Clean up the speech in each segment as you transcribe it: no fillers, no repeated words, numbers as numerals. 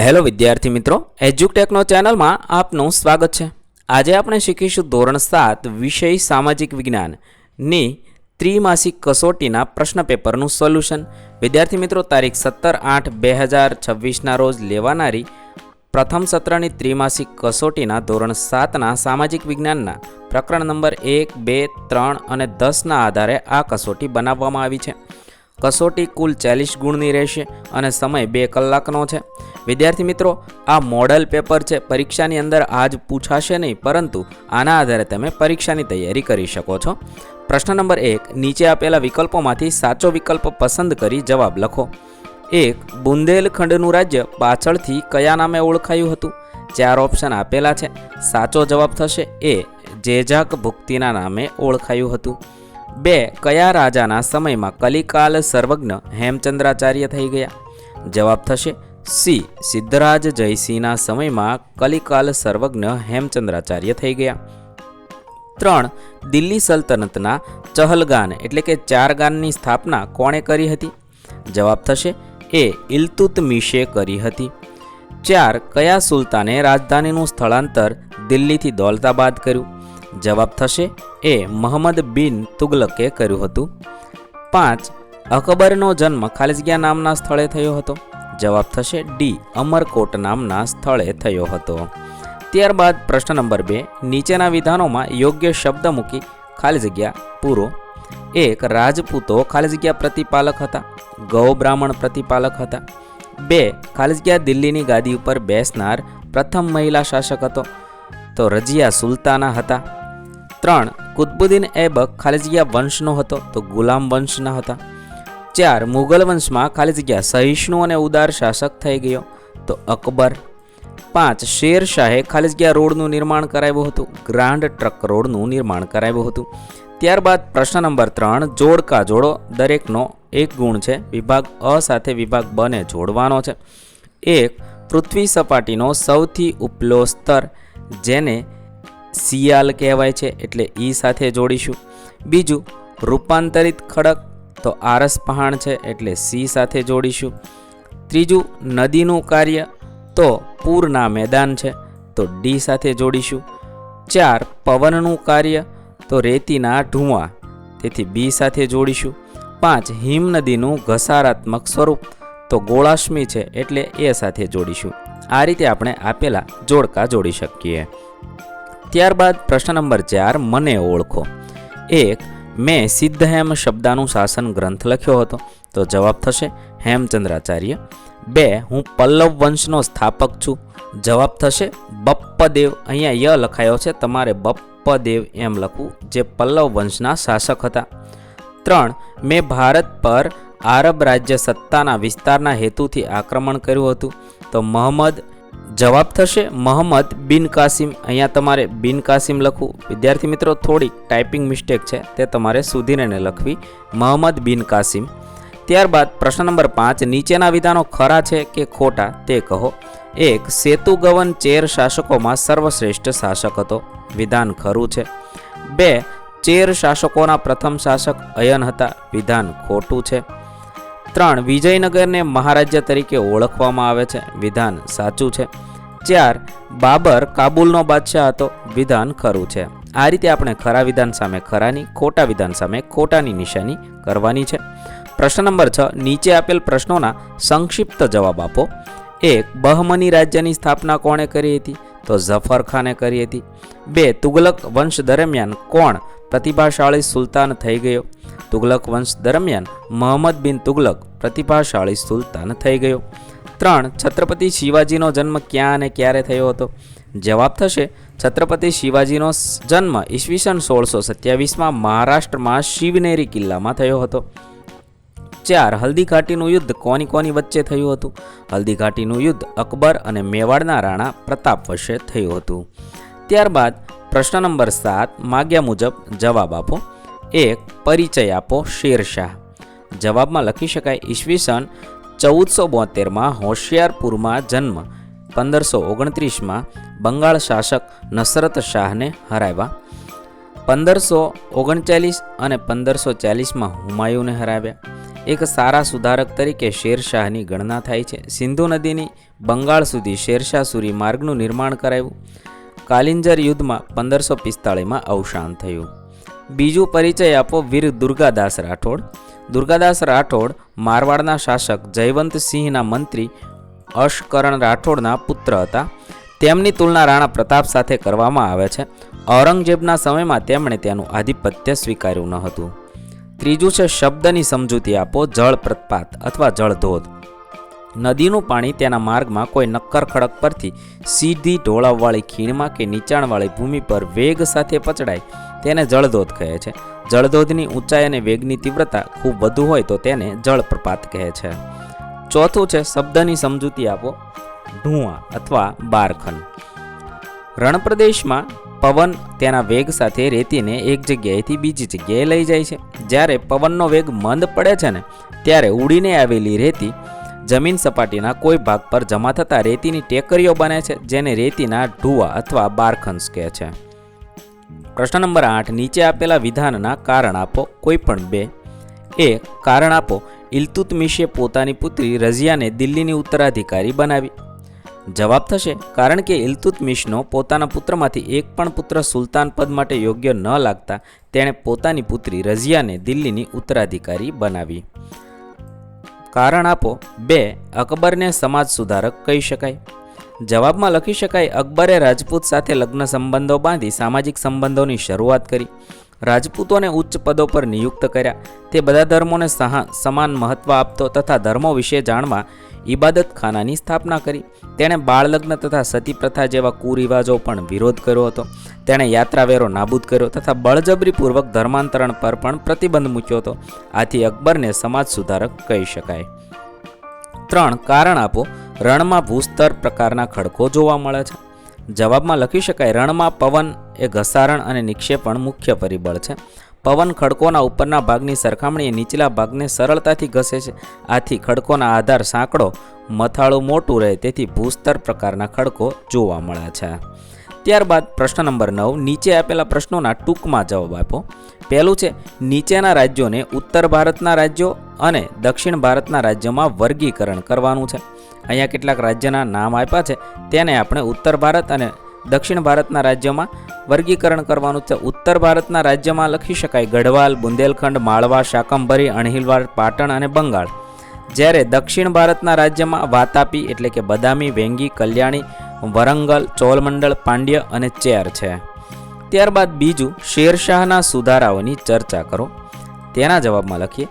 Hello વિદ્યાર્થી મિત્રો, એજ્યુટેકનો ચેનલમાં આપનું સ્વાગત છે। આજે આપણે શીખીશું ધોરણ 7 વિષય સામાજિક વિજ્ઞાનની ત્રિમાસિક કસોટીના પ્રશ્ન પેપરનું સોલ્યુશન। વિદ્યાર્થી મિત્રો, તારીખ 17/8/2026ના રોજ લેવાનારી પ્રથમ સત્રની ત્રિમાસિક કસોટીના ધોરણ 7ના સામાજિક વિજ્ઞાનના પ્રકરણ નંબર 1, 2, 3 અને 10ના આધારે આ કસોટી બનાવવામાં આવી છે। કસોટી કુલ 40 ગુણની રહેશે અને સમય 2 કલાકનો છે। વિદ્યાર્થી મિત્રો, આ મોડલ પેપર છે, પરીક્ષાની અંદર આજ પૂછાશે નહીં, પરંતુ આના આધારે તમે પરીક્ષાની તૈયારી કરી શકો છો। પ્રશ્ન નંબર 1, નીચે આપેલા વિકલ્પોમાંથી સાચો વિકલ્પ પસંદ કરી જવાબ લખો। 1. બુંદેલખંડનું રાજ્ય પાછળથી કયા નામે ઓળખાયું હતું? 4 ઓપ્શન આપેલા છે। સાચો જવાબ થશે એ, જેજાક ભુક્તિના નામે ઓળખાયું હતું। 2. કયા રાજાના સમયમાં કલિકાલ સર્વજ્ઞ હેમચંદ્રાચાર્ય થઈ ગયા? જવાબ થશે સી, સિદ્ધરાજ જયસિંહના સમયમાં કલિકાલ સર્વજ્ઞ હેમચંદ્રાચાર્ય થઈ ગયા। 3. દિલ્હી સલ્તનતના ચહલગાન એટલે કે ચારગાનની સ્થાપના કોણે કરી હતી? જવાબ થશે એ, ઇલ્તુત્મિશે કરી હતી। 4. કયા સુલતાને રાજધાનીનું સ્થળાંતર દિલ્હીથી દૌલતાબાદ કર્યું? જવાબ થશે એ, મોહમ્મદ બિન તુગલકે કર્યું હતું। 5. અકબરનો જન્મ ખાલી જગ્યા નામના સ્થળે થયો હતો? જવાબ થશે ડી, અમરકોટ નામના સ્થળે થયો હતો। ત્યારબાદ પ્રશ્ન નંબર 2, નીચેના વિધાનોમાં યોગ્ય શબ્દ મૂકી ખાલી જગ્યા પૂરો। 1. રાજપૂતો ખાલી જગ્યા પ્રતિપાલક હતા, ગૌ બ્રાહ્મણ પ્રતિપાલક હતા। 2. ખાલી જગ્યા દિલ્હીની ગાદી ઉપર બેસનાર પ્રથમ મહિલા શાસક હતો, તો રજિયા સુલતાના હતા। 3. કુતુબુદ્દીન ઐબક ખાલી જગ્યા વંશનો હતો, તો ગુલામ વંશના હતા। 4. મુગલ વંશમાં ખાલી જગ્યા સહિષ્ણુ અને ઉદાર શાસક થઈ ગયો, તો અકબર। 5. શેર શાહે ખાલી જગ્યા રોડનું નિર્માણ કરાવ્યું હતું, ગ્રાન્ડ ટ્રક રોડનું નિર્માણ કરાવ્યું હતું। ત્યારબાદ પ્રશ્ન નંબર 3, જોડકા જોડો, દરેકનો 1 ગુણ છે। વિભાગ અ સાથે વિભાગ બ ને જોડવાનો છે। 1. પૃથ્વી સપાટીનો સૌથી ઉપલો સ્તર, જેને સિયાલ કહેવાય છે, એટલે ઈ સાથે જોડીશું। 2. રૂપાંતરિત ખડક, તો આરસ પહાણ છે, એટલે સી સાથે જોડીશું। 3. નદીનું કાર્ય, તો પૂરના મેદાન છે, તો ડી સાથે જોડીશું। 4. પવનનું કાર્ય, તો રેતીના ઢૂંવા, તેથી બી સાથે જોડીશું। 5. હિમનદીનું ઘસારાત્મક સ્વરૂપ, તો ગોળાશ્મી છે, એટલે એ સાથે જોડીશું। આ રીતે આપણે આપેલા જોડકા જોડી શકીએ। ત્યારબાદ પ્રશ્ન નંબર 4, મને ઓળખો। 1. મેં સિદ્ધહેમ શબ્દાનું શાસન ગ્રંથ લખ્યો હતો, તો જવાબ થશે હેમચંદ્રાચાર્ય। 2. હું પલ્લવ વંશનો સ્થાપક છું, જવાબ થશે બપ્પદેવ। અહીંયા ય લખાયો છે, તમારે બપ્પદેવ એમ લખવું, જે પલ્લવ વંશના શાસક હતા। 3. મેં ભારત પર આરબ રાજ્ય સત્તાના વિસ્તારના હેતુથી આક્રમણ કર્યું હતું, તો મોહમ્મદ, જવાબ થશે મોહમ્મદ બિન કાસિમ। અહીંયા તમારે બિન કાસિમ લખવું। વિદ્યાર્થી મિત્રો, થોડી ટાઈપિંગ મિસ્ટેક છે, તે તમારે સુધીને લખવી, મોહમ્મદ બિન કાસિમ। ત્યારબાદ પ્રશ્ન નંબર 5, નીચેના વિધાનો ખરા છે કે ખોટા તે કહો। 1. સેતુગવન ચેર શાસકોમાં સર્વશ્રેષ્ઠ શાસક હતો, વિધાન ખરું છે। 2. ચેર શાસકોના પ્રથમ શાસક અયન હતા, વિધાન ખોટું છે। 3. વિજયનગરને મહારાજ્ય તરીકે ઓળખવામાં આવે છે, વિધાન સાચું છે। 4. બાબર કાબુલનો બાદશાહ હતો, વિધાન ખરું છે। આ રીતે આપણે ખરા વિધાન સામે ખરાની, ખોટા વિધાન સામે ખોટાની નિશાની કરવાની છે। પ્રશ્ન નંબર 6, નીચે આપેલ પ્રશ્નોના સંક્ષિપ્ત જવાબ આપો। 1. બહમની રાજ્યની સ્થાપના કોણે કરી હતી? તો ઝફર ખાને કરી હતી। 2. તુગલક વંશ દરમિયાન કોણ પ્રતિભાશાળી સુલતાન થઈ ગયો? તુગલક વંશ દરમિયાન મોહમ્મદ બિન તુગલક પ્રતિભાશાળી સુલતાન થઈ ગયો। 3. છત્રપતિ શિવાજીનો જન્મ ક્યાં અને ક્યારે થયો હતો? જવાબ થશે છત્રપતિ શિવાજીનો જન્મ ઈસવીસન 1627માં મહારાષ્ટ્રમાં શિવનેરી કિલ્લામાં થયો હતો। 4. હલ્દી ઘાટીનું યુદ્ધ કોની કોની વચ્ચે થયું હતું? હલ્દી ઘાટીનું યુદ્ધ અકબર અને મેવાડના રાણા પ્રતાપ વચ્ચે થયું હતું। ત્યારબાદ પ્રશ્ન નંબર 7, માગ્યા મુજબ જવાબ આપો। 1. પરિચય આપો શેરશાહ। જવાબમાં લખી શકાય, ઈસવીસન 1472માં હોશિયારપુરમાં જન્મ, 1529માં બંગાળ શાસક નસરત શાહને હરાવ્યા, 1539 અને 1540માં હુમાયુને હરાવ્યા, એક સારા સુધારક તરીકે શેરશાહની ગણના થાય છે. સિંધુ નદીની બંગાળ સુધી શેરશાહ સૂરી માર્ગનું નિર્માણ કરાયું. કાલિંજર યુદ્ધમાં 1545માં અવસાન થયું. બીજું, પરિચય આપો વીર દુર્ગાદાસ રાઠોડ. દુર્ગાદાસ રાઠોડ મારવાડના શાસક જયવંતસિંહના મંત્રી અશકરણ રાઠોડના પુત્ર હતા. તેમની તુલના રાણા પ્રતાપ સાથે કરવામાં આવે છે. ઔરંગઝેબના સમયમાં તેમણે તેનું આધિપત્ય સ્વીકાર્યું ન હતું. ત્રીજું છે શબ્દની સમજૂતી આપો. જળ પ્રપાત અથવા જળધોધ. નદીનું પાણી તેના માર્ગમાં કોઈ નક્કર ખડક પરથી સીધી ઢોળાવવાળી ખીણમાં કે નીચાણવાળી ભૂમિ પર વેગ સાથે પચડાય તેને જળધોધ કહે છે. જળધોધની ઊંચાઈ અને વેગની તીવ્રતા ખૂબ વધુ હોય તો તેને જળપ્રપાત કહે છે. ચોથું છે શબ્દની સમજૂતી આપો. ઢૂંઆ અથવા બારખન. રણપ્રદેશમાં પવન તેના વેગ સાથે રેતીને એક જગ્યાએથી બીજી જગ્યાએ લઈ જાય છે. જ્યારે પવનનો વેગ મંદ પડે છે ને ત્યારે ઉડીને આવેલી રેતી જમીન સપાટીના કોઈ ભાગ પર જમા થતાં રેતીની ટેકરીઓ બને છે, જેને રેતીના ઢૂવા અથવા બારખન્સ કહે છે. પ્રશ્ન નંબર 8, નીચે આપેલા વિધાનના કારણ આપો. કોઈ પણ બે. એ, કારણ આપો. ઇલ્તુત્મિશે પોતાની પુત્રી રઝિયાને દિલ્હીની ઉત્તરાધિકારી બનાવી. જવાબ થશે કારણ કે ઇલ્તુત્મિશનો પોતાના પુત્રમાંથી એક પણ પુત્ર સુલતાન પદ માટે યોગ્ય ન લાગતા તેણે પોતાની પુત્રી રઝિયાને દિલ્હીની ઉત્તરાધિકારી બનાવી. કારણ આપો. 2, અકબરને સમાજ સુધારક કહી શકાય. જવાબમાં લખી શકાય અકબરે રાજપૂત સાથે લગ્ન સંબંધો બાંધી સામાજિક સંબંધોની શરૂઆત કરી. રાજપૂતોને ઉચ્ચ પદો પર નિયુક્ત કર્યા. તે બધા ધર્મોને સમાન મહત્વ આપતો તથા ધર્મો વિશે જાણવા ઇબાદતખાનાની સ્થાપના કરી. તેણે બાળલગ્ન તથા સતી પ્રથા જેવા કુરિવાજો પણ વિરોધ કર્યો હતો. તેણે યાત્રાવેરો નાબૂદ કર્યો તથા બળજબરીપૂર્વક ધર્માંતરણ પર પણ પ્રતિબંધ મૂક્યો હતો. આથી અકબરને સમાજ સુધારક કહી શકાય. 3, કારણ આપો. રણમાં ભૂસ્તર પ્રકારના ખડકો જોવા મળે છે. જવાબમાં લખી શકાય રણમાં પવન એ ઘસારણ અને નિક્ષેપણ મુખ્ય પરિબળ છે. પવન ખડકોના ઉપરના ભાગની સરખામણીએ નીચલા ભાગને સરળતાથી ઘસે છે. આથી ખડકોના આધાર સાંકડો, મથાળું મોટું રહે તેથી ભૂસ્તર પ્રકારના ખડકો જોવા મળે છે. ત્યારબાદ પ્રશ્ન નંબર 9, નીચે આપેલા પ્રશ્નોના ટૂંકમાં જવાબ આપો. પહેલું છે નીચેના રાજ્યોને ઉત્તર ભારતના રાજ્યો અને દક્ષિણ ભારતના રાજ્યોમાં વર્ગીકરણ કરવાનું છે. અહીંયા કેટલાક રાજ્યના નામ આપ્યા છે, તેને આપણે ઉત્તર ભારત અને દક્ષિણ ભારતના રાજ્યોમાં વર્ગીકરણ કરવાનું છે. ઉત્તર ભારતના રાજ્યમાં લખી શકાય ગઢવાલ, બુંદેલખંડ, માળવા, શાકંભરી, અણહિલવાડ, પાટણ અને બંગાળ. જ્યારે દક્ષિણ ભારતના રાજ્યમાં વાતાપી એટલે કે બદામી, વેંગી, કલ્યાણી, વરંગલ, ચોલમંડળ, પાંડ્ય અને ચેર છે. ત્યારબાદ બીજું, શેરશાહના સુધારાઓની ચર્ચા કરો. તેના જવાબમાં લખીએ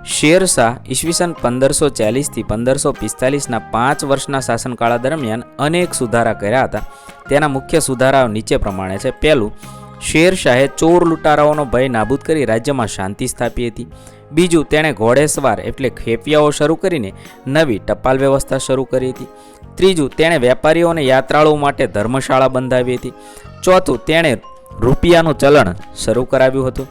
શેરશાહ ઈસવીસન 1540થી 1545ના 5 વર્ષના શાસનકાળ દરમિયાન અનેક સુધારા કર્યા હતા. તેના મુખ્ય સુધારાઓ નીચે પ્રમાણે છે. પહેલું, શેરશાહે ચોર લૂંટારાઓનો ભય નાબૂદ કરી રાજ્યમાં શાંતિ સ્થાપી હતી. બીજું, તેણે ઘોડેસવાર એટલે ખેપિયાઓ શરૂ કરીને નવી ટપાલ વ્યવસ્થા શરૂ કરી હતી. ત્રીજું, તેણે વેપારીઓ અને યાત્રાળુઓ માટે ધર્મશાળા બંધાવી હતી. ચોથું, તેણે રૂપિયાનું ચલણ શરૂ કરાવ્યું હતું.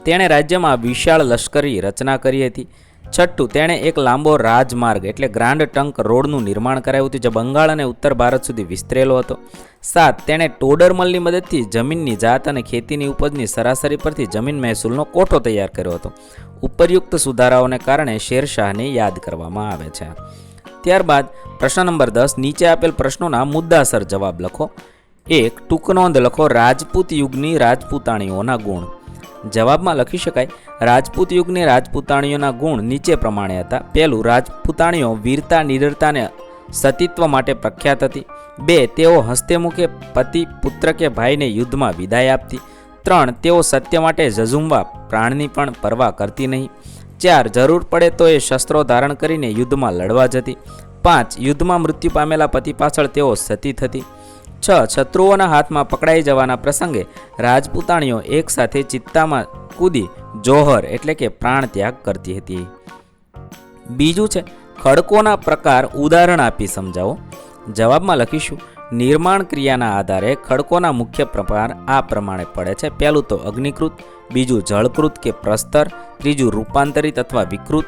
તેણે રાજ્યમાં વિશાળ લશ્કરી રચના કરી હતી. છઠ્ઠું, તેણે એક લાંબો રાજમાર્ગ એટલે ગ્રાન્ડ ટ્રંક રોડનું નિર્માણ કરાવ્યું હતું જે બંગાળ અને ઉત્તર ભારત સુધી વિસ્તરેલો હતો. 7, તેણે ટોડરમલની મદદથી જમીનની જાત અને ખેતીની ઉપજની સરાસરી પરથી જમીન મહેસૂલનો કોઠો તૈયાર કર્યો હતો. ઉપરયુક્ત સુધારાઓને કારણે શેરશાહને યાદ કરવામાં આવે છે. ત્યારબાદ પ્રશ્ન નંબર 10, નીચે આપેલ પ્રશ્નોના મુદ્દાસર જવાબ લખો. 1, ટૂંક નોંધ લખો રાજપૂત યુગની રાજપૂતાણીઓના ગુણ. જવાબમાં લખી શકાય રાજપૂત યુગની રાજપૂતાણીઓના ગુણ નીચે પ્રમાણે હતા. પહેલું, રાજપૂતાણીઓ વીરતા, નિડરતા અને સતીત્વ માટે પ્રખ્યાત હતી. 2, તેઓ હસ્તે મુખે પતિ, પુત્ર કે ભાઈને યુદ્ધમાં વિદાય આપતી. 3, તેઓ સત્ય માટે ઝઝુમવા પ્રાણની પણ પરવા કરતી નહીં. 4, જરૂર પડે તો એ શસ્ત્રો ધારણ કરીને યુદ્ધમાં લડવા જતી. 5, યુદ્ધમાં મૃત્યુ પામેલા પતિ પાછળ તેઓ સતી થતી. 6, શત્રુઓના હાથમાં પકડાઈ જવાના પ્રસંગે રાજપૂતાણીઓ એક સાથે ચિત્તામાં કૂદી જોહર એટલે કે પ્રાણ ત્યાગ કરતી હતી. બીજું છે ખડકોના પ્રકાર ઉદાહરણ આપી સમજાવો. જવાબમાં લખીશું નિર્માણ ક્રિયાના આધારે ખડકોના મુખ્ય પ્રકાર આ પ્રમાણે પડે છે. પહેલું તો અગ્નિકૃત, બીજું જળકૃત કે પ્રસ્તર, ત્રીજું રૂપાંતરિત અથવા વિકૃત.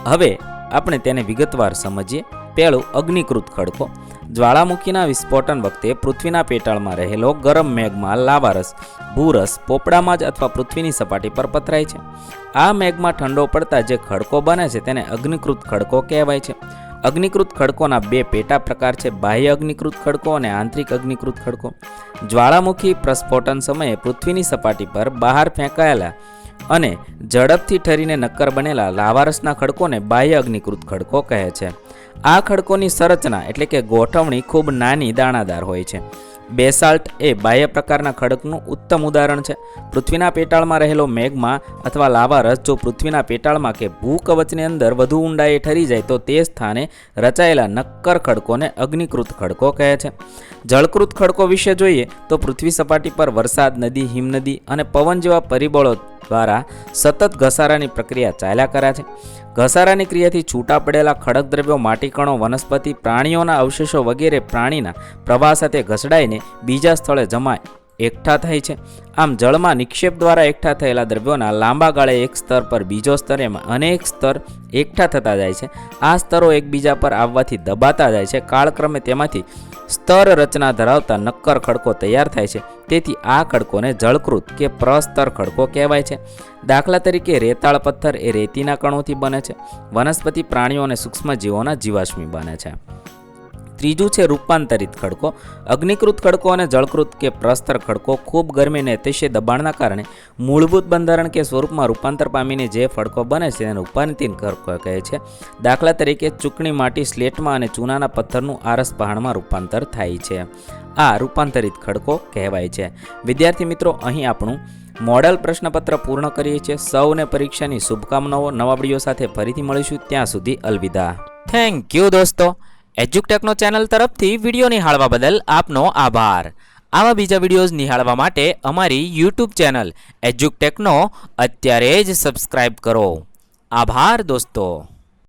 હવે આપણે તેને વિગતવાર સમજીએ. પહેલું અગ્નિકૃત ખડકો. જ્વાળામુખીના વિસ્ફોટન વખતે પૃથ્વીના પેટાળમાં રહેલો ગરમ મેઘમાં લાવારસ, ભૂરસ પોપડામાં જ અથવા પૃથ્વીની સપાટી પર પથરાય છે. આ મેઘમાં ઠંડો પડતા જે ખડકો બને છે તેને અગ્નિકૃત ખડકો કહેવાય છે. અગ્નિકૃત ખડકોના બે પેટા પ્રકાર છે, બાહ્ય અગ્નિકૃત ખડકો અને આંતરિક અગ્નિકૃત ખડકો. જ્વાળામુખી પ્રસ્ફોટન સમયે પૃથ્વીની સપાટી પર બહાર ફેંકાયેલા અને ઝડપથી ઠરીને નક્કર બનેલા લાવારસના ખડકોને બાહ્ય અગ્નિકૃત ખડકો કહે છે. આ ખડકોની સંરચના એટલે કે ગોઠવણી ખૂબ નાની દાણાદાર હોય છે. બેસાલ્ટ એ બાહ્ય પ્રકારના ખડકનું ઉત્તમ ઉદાહરણ છે. પૃથ્વીના પેટાળમાં રહેલો મેઘમાં અથવા લાવારસ જો પૃથ્વીના પેટાળમાં કે ભૂકવચની અંદર વધુ ઊંડાઈએ ઠરી જાય તો તે સ્થાને રચાયેલા નક્કર ખડકોને અગ્નિકૃત ખડકો કહે છે. જળકૃત ખડકો વિશે જોઈએ તો પૃથ્વી સપાટી પર વરસાદ, નદી, હિમનદી અને પવન જેવા પરિબળો દ્વારા સતત ઘસારાની પ્રક્રિયા ચાલ્યા કરે છે. ઘસારાની ક્રિયાથી છૂટા પડેલા ખડક દ્રવ્યો, માટીકણો, વનસ્પતિ, પ્રાણીઓના અવશેષો વગેરે પ્રાણીના પ્રવાહ સાથે ઘસડાઈને બીજા સ્થળે એકઠા થાય છે. આમ જળમાં નિક્ષેપ દ્વારા એકઠા થયેલા દ્રવ્યોના લાંબા ગાળે એક સ્તર પર બીજો સ્તર એમ અનેક સ્તર એકઠા થતા જાય છે. આ સ્તરો એકબીજા પર આવવાથી દબાતા જાય છે. કાળક્રમે તેમાંથી સ્તર રચના ધરાવતા નક્કર ખડકો તૈયાર થાય છે. તેથી આ ખડકોને જળકૃત કે પ્રસ્તર ખડકો કહેવાય છે. દાખલા તરીકે રેતાળ પથ્થર એ રેતીના કણોથી બને છે. વનસ્પતિ, પ્રાણીઓ અને સૂક્ષ્મજીવોના જીવાશ્મી બને છે. ત્રીજું છે રૂપાંતરિત ખડકો. અગ્નિકૃત ખડકો અને જળકૃત કે પ્રસ્તર ખડકો ખૂબ ગરમી અને અતિશય દબાણના કારણે મૂળભૂત બંધારણ કે સ્વરૂપમાં રૂપાંતર પામીને જે ખડકો બને છે તેને રૂપાંતરિત ખડકો કહે છે. દાખલા તરીકે ચૂકણી માટી સ્લેટમાં અને ચૂનાના પથ્થરનું આરસ પહાણમાં રૂપાંતર થાય છે. આ રૂપાંતરિત ખડકો કહેવાય છે. વિદ્યાર્થી મિત્રો, અહીં આપણું મોડલ પ્રશ્નપત્ર પૂર્ણ કરીએ છીએ. સૌને પરીક્ષાની શુભકામનાઓ. નવા વિડીયો સાથે ફરીથી મળીશું. ત્યાં સુધી અલવિદા. થેન્ક યુ દોસ્તો. એજ્યુકટેકનો ચેનલ તરફથી વિડીયો નિહાળવા બદલ આપનો આભાર. આવા બીજા વિડીયોઝ નિહાળવા માટે અમારી યુટ્યુબ ચેનલ એજ્યુકટેકનો અત્યારે જ સબસ્ક્રાઇબ કરો. આભાર દોસ્તો.